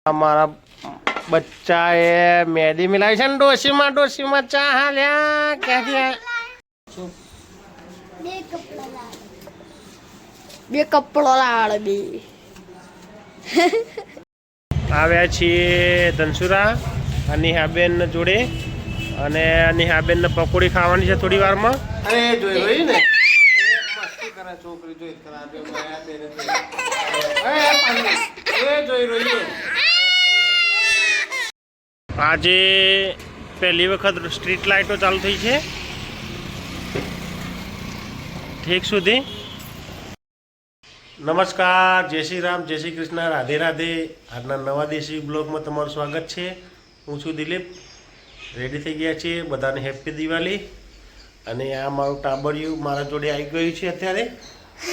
हमारा बच्चा ये मेहदी मिलाई है डोसी में चा हाल्या क्या किया બે કપડો લાડ બે આવ્યા છીએ ધનસુરા અનિહાબેન જોડે અને અનિહાબેન ને પકોડી ખાવાની છે થોડી વારમાં. અરે જોઈ રહી ને મસ્તી કરે છોકરી જોઈ ખરાબ જોઈ રહી. આજે પહેલી વખત સ્ટ્રીટ લાઇટો ચાલુ થઈ છે ઠીક સુધી. નમસ્કાર, જય શ્રી રામ, જય શ્રી કૃષ્ણ, રાધે રાધે. આજના નવા દેશી બ્લોગમાં તમારું સ્વાગત છે. હું છું દિલીપ. રેડી થઈ ગયા છીએ, બધાને હેપી દિવાળી. અને આ મારું ટાબરિયું મારા જોડે આવી ગયું છે અત્યારે.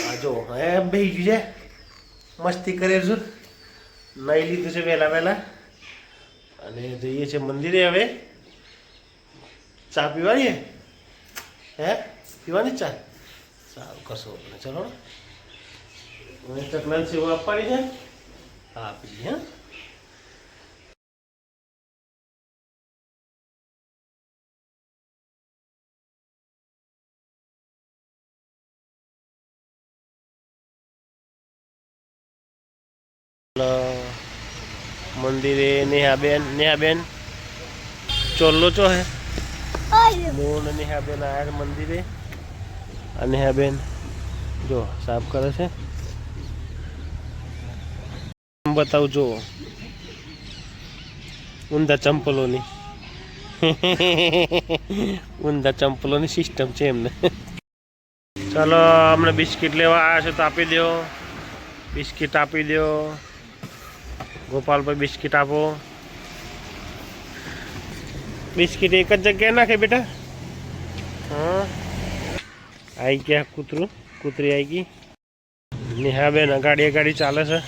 આ જો હે બેસી ગયું છે, મસ્તી કરે છું. નાહી લીધું છે વહેલા વહેલા અને જઈએ છીએ મંદિરે. હવે ચા પીવાની હે પીવાની ચા? સારું, કશો ચલો. ચકલાન સેવા આપવાની છે, હા આપી. હા મંદિરે નેહાબેન ચોલ્લો ચો હે મોન નેહાબેન આયા મંદિરે. અને નેહાબેન જો સાફ કરે છે. બતાવું જો ઊંધા ચંપલોની સિસ્ટમ છે એમને. ચાલો, અમને બિસ્કિટ લેવા આવ્યા છે તો આપી દો. બિસ્કિટ આપી દો ગોપાલભાઈ, બિસ્કિટ આપો. બિસ્કિટ એક જ જગ્યાએ નાખે બેટા. હા આવી ગયા કૂતરી આવી ગઈ. નેહાબેન ગાડી ચાલે છે.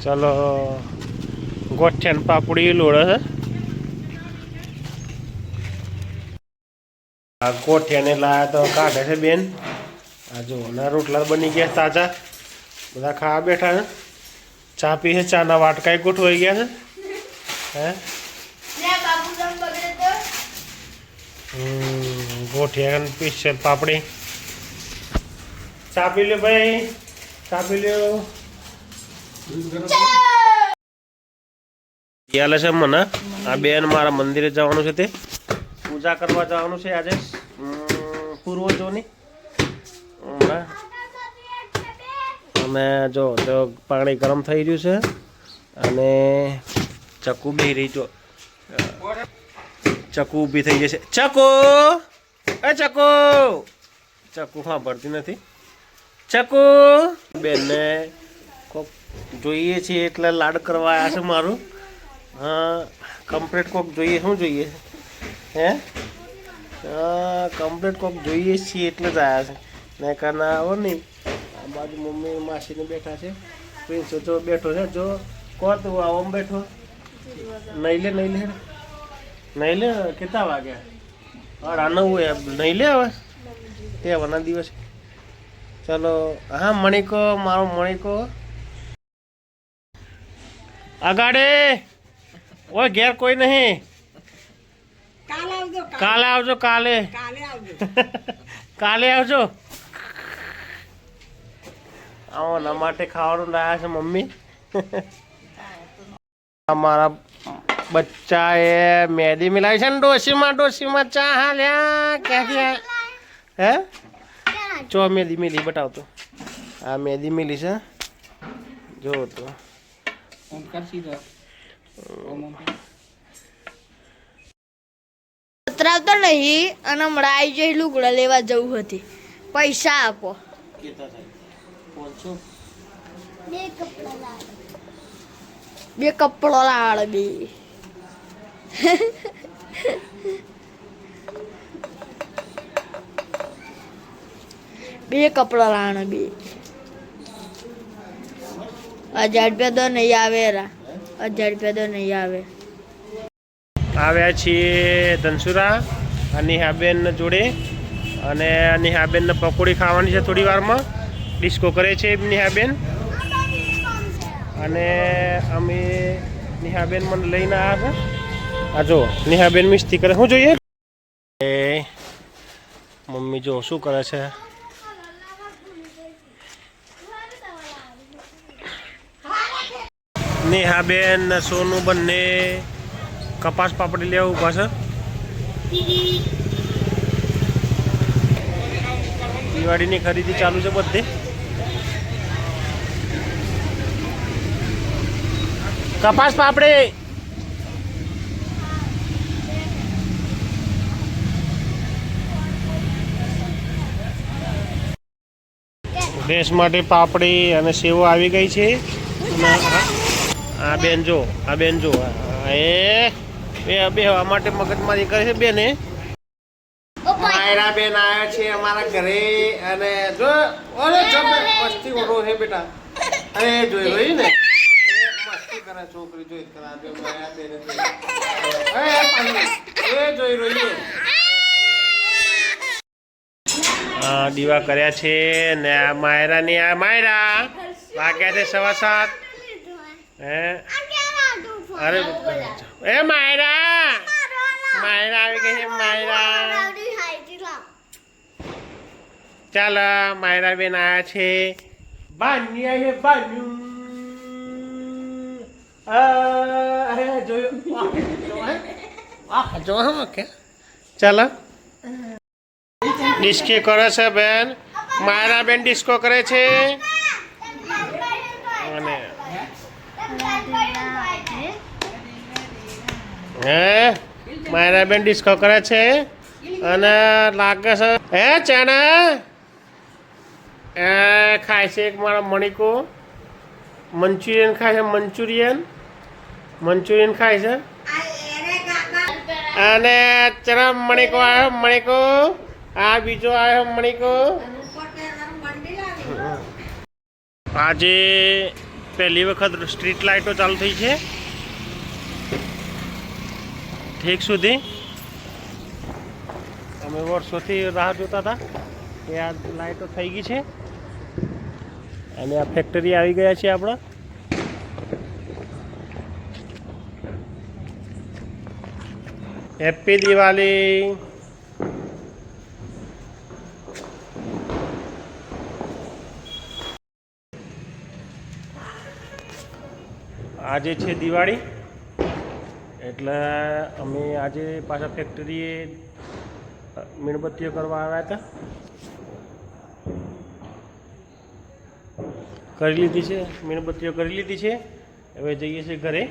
ચાલો, ગોઠિયાન પાપડી લોડે છે. આ ગોઠિયાને લાયા તો કાઢે છે બેન. આ જો ના રોટલા બની ગયા તાજા, બધા ખાવા બેઠા છે. ચા પી છે, ચાના વાટકા ગોઠવાઈ ગયા છે. હે ગોઠિયા સ્પેશિયલ પાપડી. ચા પી લ્યો ભાઈ, ચા પી લ્યો. યાલે છે મને આ બેન મારા મંદિરે જવાનું છે, તે પૂજા કરવા જવાનું છે આજે પૂર્વજોની. અને જો તો પાણી ગરમ થઈ રહ્યું છે અને ચક્કુ બેહી રહી. જો ચક્કુ ઊભી થઈ જશે. ચક્કુ હા ભરતી નથી. ચક્કુ બેનને કોક જોઈએ છીએ એટલે લાડ કરવા આવ્યા છે મારું. હા કમ્પ્લીટ કોક જોઈએ. શું જોઈએ હે? કમ્પ્લીટ કોક જોઈએ છીએ એટલે જ આવ્યા છે. ને કાના આવો નહીં. આ બાજુ મમ્મી માસીને બેઠા છે. પ્રિન્સો જો બેઠો છે. જો કોણ તું આવો બેઠો? નહીં લે કેટલા વાગ્યા? 9:30. નહીં લે હવે તહેવારના દિવસે. ચલો. હા મણિકો, મારો મણિકો અગાડે. ઓય ઘેર કોઈ નહીં. કાલે આવજો. કાલે આવજો. આવો ના માટે ખાવાનું લાયા છે મમ્મી. हमारा बच्चा ये मेहदी मिलाई है डोसी में चा हाल्या क्या किया है? चो मेहदी मिली बताओ तो. हाँ मेहदी मिली છે જો તો. ઉતરાવતો નહીં અને હમણાં આવી જઈ લુગડા લેવા જવું હતી. પૈસા આપો. બે કપડો લાડ બે બે કપડો લાણ બે 1000 રૂપિયા તો નહીં આવે. 1000 રૂપિયા તો નહીં આવે. આવ્યા છીએ ધનસુરા અનિહાબેન જોડે અને અનિહાબેન ને પકોડી ખાવાની છે થોડી વારમાં. ડિસ્કો કરે છે નેહાબેન. અને અમે નેહાબેન મને લઈને આવ્યા છે. આ જો નેહાબેન મિસ્તી કરે. શું જોઈએ? એ મમ્મી જો શું કરે છે. નેહાબેન ને સોનું બંને કપાસ પાપડી લેવા ઊભા છે. દિવાળીની ખરીદી ચાલુ છે બધે. કપાસ પાપડી ડ્રેસ માટે પાપડી અને સેવો આવી ગઈ છે. આ બેન જો એ બે હવા માટે મગજમારી કરે છે બેને. માયરા બેન આવ્યા છે અમારા ઘરે અને જો ઓરે મસ્તી ઓરો છે બેટા. અરે જોઈ રહી ને મસ્તી કરે છોકરી જોઈ કરા બે માયા બેન એ જોઈ રહી. દીવા કર્યા છે ને આ માયરાની આ માયરા વાગ્યા છે 7:15. હે અરે એ માયરા આવી ગઈ છે માયરા. ચાલ માયરા બેન આવ્યા છે. બાન્યા છે બાન્યું જોયું કે ચાલો ડિસ્કો કરે છે બેન. માયરા બેન ડિસ્કો કરે છે અને માયરા બેન ડિસ્કો કરે છે અને લાગે છે હે ચાના ખાય છે. એક મારા મણિકો મંચુરિયન ખાય છે. મંચુરિયન ખાય છે અને ચના મણિકો આવ્યો. મણિકો આ બીજો આવ્યો મણિકો. આજે પહેલી વખત સ્ટ્રીટ લાઇટો ચાલુ થઈ છે. ઠીક સુધી અમે વર્ષોથી રાહ જોતા હતા કે આ લાઇટો થઈ ગઈ છે અને આ ફેક્ટરી આવી ગયા છે આપણા. હેપી દિવાળી. આજે છે દિવાળી એટલે અમે આજે પાછા ફેક્ટરીએ મીણબત્તીઓ કરવા આવ્યા હતા. કરી લીધી છે મીણબત્તીઓ કરી લીધી છે. હવે જઈએ છીએ ઘરે.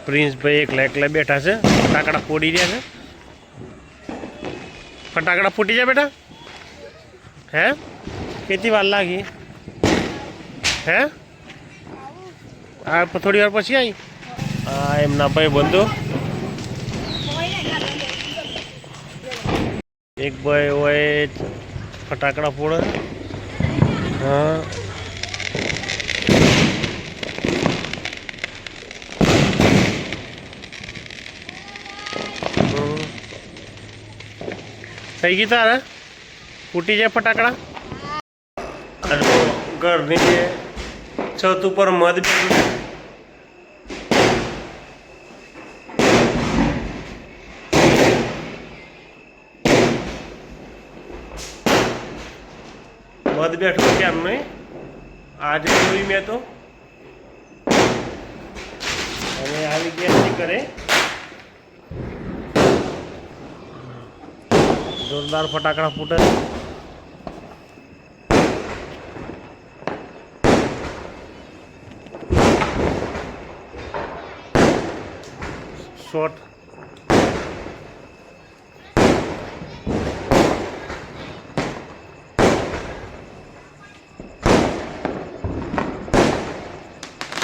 પ્રિન્સભાઈ એકલા બેઠા છે. ફટાકડા ફોડી રહ્યા છે. ફટાકડા ફૂટી જાય બેટા. હે કેટલી વાર લાગી? હે આ થોડી વાર પછી આવી. હા એમના ભાઈ બંધુ એક ભાઈ હોય ફટાકડા ફોડે. હા થઈ ગઈ તારે ફૂટી જાય ફટાકડા. ઘરની જે છત ઉપર મધ બેઠું કેમ નહીં આજે જોઈ મેં તો. અને આવી ગયા છે ઘરે. જોરદાર ફટાકડા ફૂટે. શોટ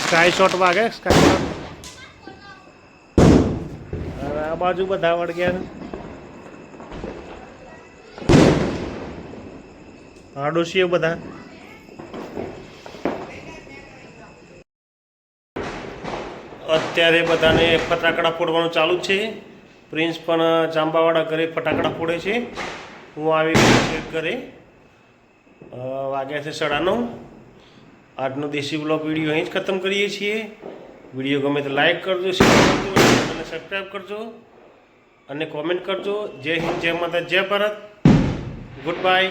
સ્કાય શોટ વાગે. સ્કાય શોટ આ બાજુ બધા વળગ્યા. આડોશીઓ બધા. અત્યારે બધાને ફટાકડા ફોડવાનું ચાલુ જ છે. પ્રિન્સ પણ ચાંબાવાળા ઘરે ફટાકડા ફોડે છે. હું આવી ગયો છું ઘરે વાગ્યા છે 9:30. આજનો દેશી બ્લોગ વિડીયો અહીં જ ખતમ કરીએ છીએ. વિડીયો ગમે તો લાઈક કરજો, શેર કરજો અને સબસ્ક્રાઈબ કરજો અને કોમેન્ટ કરજો. જય હિન્દ, જય માતા, જય ભારત. Good bye.